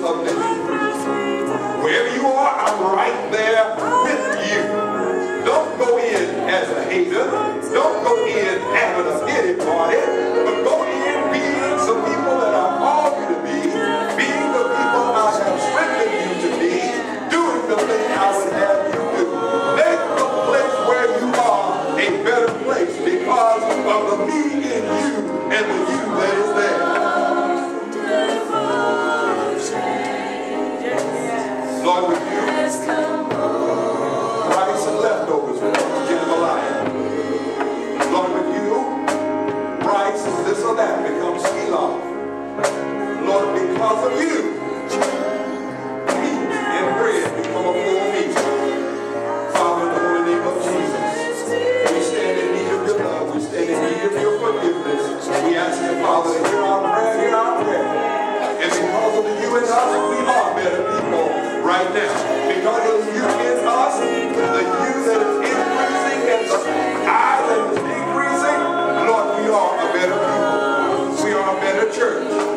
of living proof. Wherever you are, I'm right there with you. Don't go in as a hater. Don't go in having a pity party. But go in being some people that I called you to be. Being the people I have strengthened you to be. Doing the thing I would have you do. Make the place where you are a better place because of the me in you and the you that is there. Lord, with you, rice and leftovers becomes jambalaya. Lord, with you, rice and this or that becomes pilaf. Lord, because of you, meat and bread become a full meat. Father, in the holy name of Jesus, we stand in need of your love. We stand in need of your forgiveness. We ask you, Father, to hear our prayer, hear our prayer. And because of you and us, we are better people right now. Because of you in us, the you that is increasing and the I that is decreasing, Lord, we are a better people. We are a better church.